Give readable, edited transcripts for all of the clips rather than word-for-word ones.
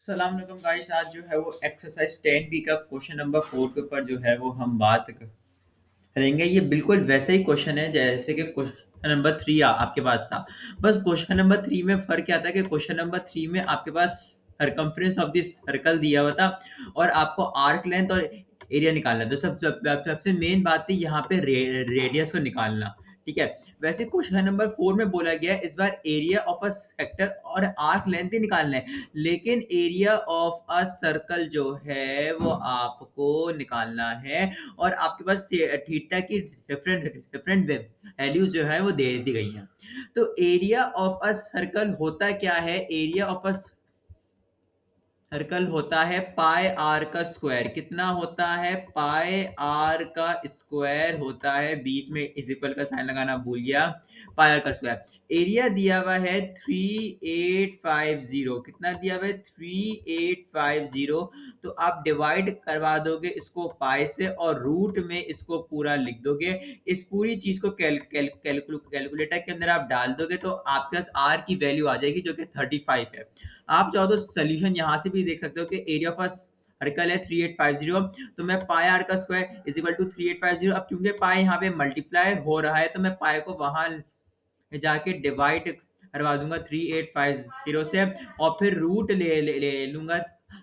सलाम अलैकुम गाइस। आज जो है वो एक्सरसाइज 10 बी का क्वेश्चन नंबर 4 के ऊपर जो है वो हम बात करेंगे। ये बिल्कुल वैसा ही क्वेश्चन है जैसे कि क्वेश्चन नंबर 3 आपके पास था। बस क्वेश्चन नंबर 3 में फ़र्क क्या था कि क्वेश्चन नंबर 3 में आपके पास सरकमफ्रेंस ऑफ दिस सर्कल दिया हुआ था और आपको आर्क लेंथ और एरिया निकालना था। तो सबसे मेन बात थी यहाँ पे रेडियस को निकालना। ठीक है। वैसे क्वेश्चन नंबर 4 में बोला गया है इस बार एरिया ऑफ अ सेक्टर और आर्क लेंथ ही निकालना है, लेकिन एरिया ऑफ अ सर्कल जो है वो आपको निकालना है। और आपके पास थीटा की डिफरेंट डिफरेंट वैल्यूज जो है वो दे दी गई हैं। तो एरिया ऑफ अ सर्कल होता क्या है? एरिया ऑफ अ सर्कल होता है पाई आर का स्क्वायर। कितना होता है? पाई आर का स्क्वायर होता है, बीच में इज इक्वल का साइन लगाना भूल गया, पाई आर का स्क्वायर। एरिया दिया हुआ है 3850। कितना दिया हुआ है? 3850। तो आप डिवाइड करवा दोगे इसको पाई से और रूट में इसको पूरा लिख दोगे। इस पूरी चीज को कैलकुलेटर के अंदर आप डाल दोगे तो आपके पास आर की वैल्यू आ जाएगी जो कि 35 है। आप चाहो तो सोल्यूशन यहाँ से भी देख सकते हो कि एरिया ऑफ सर्कल है 3850, तो मैं पाई आर का स्क्वायर इज इक्वल टू 3850। अब क्योंकि पाई यहाँ पे मल्टीप्लाई हो रहा है तो मैं पाई को वहां जाके डिवाइड करवा दूंगा 3850 से और फिर रूट ले लूंगा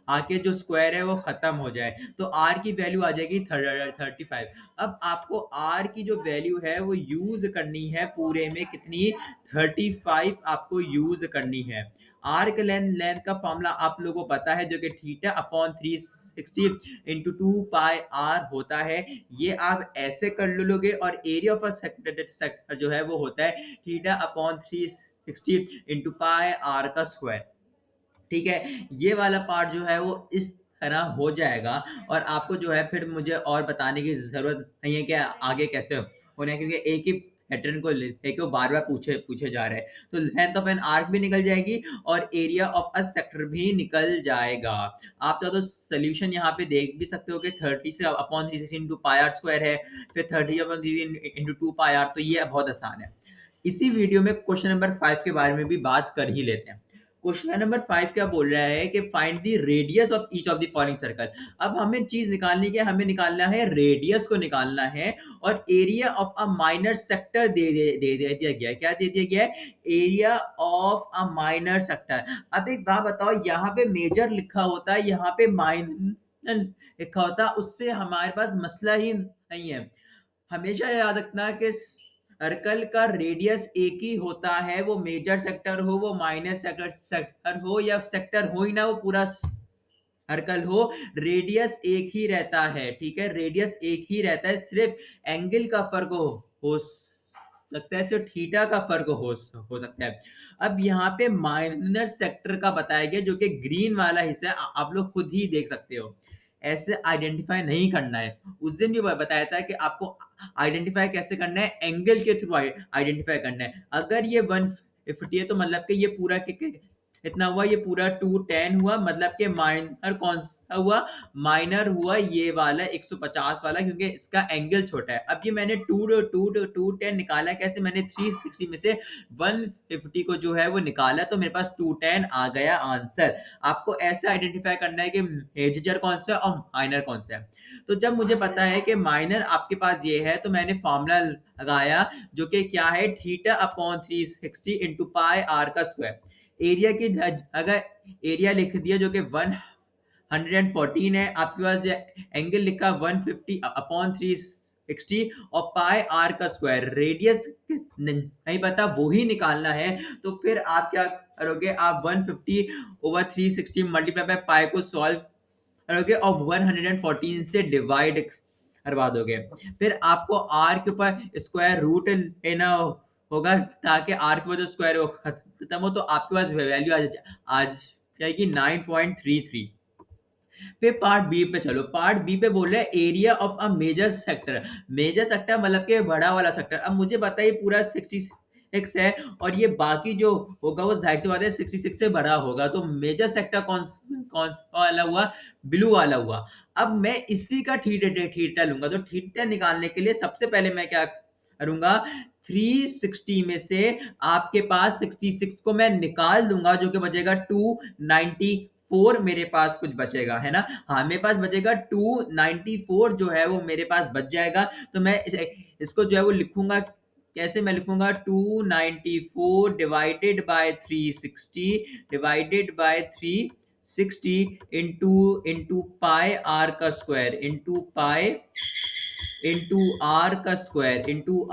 आके जो स्क्वायर है वो खत्म हो जाए, तो आर की वैल्यू आ जाएगी 35। अब आपको आर की जो वैल्यू है वो यूज करनी है पूरे में कितनी? 35 आपको यूज करनी है। आर्क लेंथ का फॉर्मूला आप लोगों को पता है जो कि theta upon 360 into 2 pi r होता है। ये आप ऐसे कर लोगे और एरिया ऑफ सेक्टर जो है वो होता है theta upon 360 into pi r का स्क्वायर। ठीक है। ये वाला पार्ट जो है वो इस तरह हो जाएगा और आपको जो है फिर मुझे और बताने की जरूरत नहीं है कि आगे कैसे होना है, क्योंकि एक ही पैटर्न को लेके वो बार बार पूछे पूछे जा रहे हैं। तो लेंथ ऑफ एन आर्क भी निकल जाएगी और एरिया ऑफ अ सेक्टर भी निकल जाएगा। आप चाहो तो सोल्यूशन यहाँ पे देख भी सकते हो कि 30 से upon 360 into pi r square है, फिर 30 अपॉन 3 इंटू 2 पाई आर। तो ये बहुत आसान है। इसी वीडियो में क्वेश्चन नंबर 5 के बारे में भी बात कर ही लेते हैं। क्वेश्चन नंबर 5 क्या बोल रहा है कि find the radius of each of the following circle. अब हमें चीज निकालनी है, हमें निकालना है रेडियस को निकालना है और area of a minor sector दे दिया गया है। क्या दे दिया गया है? Area of a minor sector. अब एक बात बताओ, यहाँ पे मेजर लिखा होता है, यहाँ पे माइनर लिखा होता है, उससे हमारे पास मसला ही नहीं है। हमेशा याद रखना कि सर्कल का रेडियस एक ही होता है, वो मेजर सेक्टर हो, वो माइनर सेक्टर हो या सेक्टर हो ही ना, वो पूरा सर्कल हो, रेडियस एक ही रहता है। ठीक है, रेडियस एक ही रहता है, सिर्फ एंगल का फर्क हो सकता है, सिर्फ थीटा का फर्क हो सकता है। अब यहाँ पे माइनर सेक्टर का बताया गया जो कि ग्रीन वाला हिस्सा है, आप लोग खुद ही देख सकते हो। ऐसे आइडेंटिफाई नहीं करना है। उस दिन भी बताया था कि आपको आइडेंटिफाई कैसे करना है, एंगल के थ्रू आइडेंटिफाई करना है। अगर ये 150 है तो मतलब कि ये पूरा कितना हुआ? ये पूरा 210 हुआ, मतलब कि माइनर कौन सा हुआ? माइनर हुआ ये वाला 150 वाला, क्योंकि इसका एंगल छोटा है। अब ये मैंने 210 निकाला कैसे? मैंने 360 में से 150 को जो है वो निकाला तो मेरे पास 210 आ गया आंसर। आपको ऐसे आइडेंटिफाई करना है कि मेजर कौन सा है और माइनर कौन सा है। तो जब मुझे पता है कि माइनर आपके पास ये है तो मैंने फॉर्मूला लगाया जो कि क्या है? Theta upon 360 into pi r का स्क्वायर। एरिया की जगह एरिया लिख दिया जो कि 114 है। आपके पास एंगल लिखा 150 अपॉन 360 और पाई आर का स्क्वायर। रेडियस नहीं पता, वो ही निकालना है। तो फिर आप क्या करोगे? आप 150 ओवर 360 मल्टीप्लाई बाय पाई को सॉल्व करोगे और 114 से डिवाइड करवा दोगे। फिर आपको आर के ऊपर स्क्वायर रूट लेना होगा ताकि आर के ऊपर जो स्क्वायर हो खत्म हो, तो आपके पास वैल्यू आ जाएगी 9.33। फिर पार्ट बी पे चलो। पार्ट बी पे बोल रहे हैं area of a major sector. Major sector मतलब के बड़ा वाला सेक्टर। अब मुझे पता है ये पूरा 66 है और ये बाकी जो होगा वो जाहिर सी बात है 66 से बड़ा होगा, तो मेजर सेक्टर कौन कौन सा वाला हुआ? ब्लू वाला हुआ। अब मैं इसी का थीटा थीटा लूंगा, तो थीटा निकालने के लिए सबसे पहले मैं क्या करूंगा? 360 में से आपके पास 66 को मैं निकाल दूंगा जो कि बचेगा 295। 4 मेरे पास कुछ बचेगा, है ना? हाँ, मेरे पास बचेगा 294 जो है वो मेरे पास बच जाएगा। तो मैं इसको जो है वो लिखूंगा कैसे? मैं लिखूंगा 294 divided by 360 divided by 360 into pi r का स्क्वायर इंटू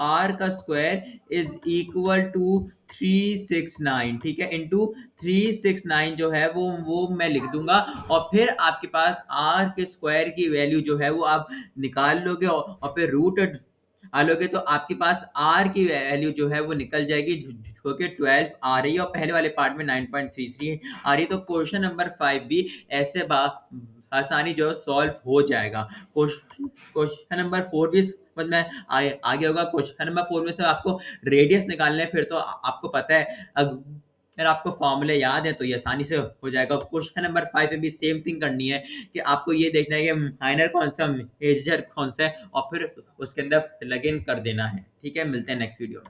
आर का स्क्वायर इज इक्वल टू 369, ठीक है, इंटू 369 जो है वो मैं लिख दूंगा। और फिर आपके पास आर के स्क्वायर की वैल्यू जो है वो आप निकाल लोगे और फिर रूट डालोगे तो आपके पास आर की वैल्यू जो है वो निकल जाएगी, जो कि 12 आ रही है और पहले वाले पार्ट में 9.33 आ रही है। तो क्वेश्चन नंबर 5 भी ऐसे आसानी जो है सॉल्व हो जाएगा। क्वेश्चन नंबर 4 भी समझ में आगे होगा। क्वेश्चन नंबर 4 में से आपको रेडियस निकालना है, फिर तो आपको पता है, अगर आपको फॉर्मूले याद है तो ये आसानी से हो जाएगा। क्वेश्चन नंबर 5 में भी सेम थिंग करनी है कि आपको ये देखना है कि माइनर कौन सा, मेजर कौन सा है, और फिर उसके अंदर प्लग इन कर देना है। ठीक है, मिलते हैं नेक्स्ट वीडियो में।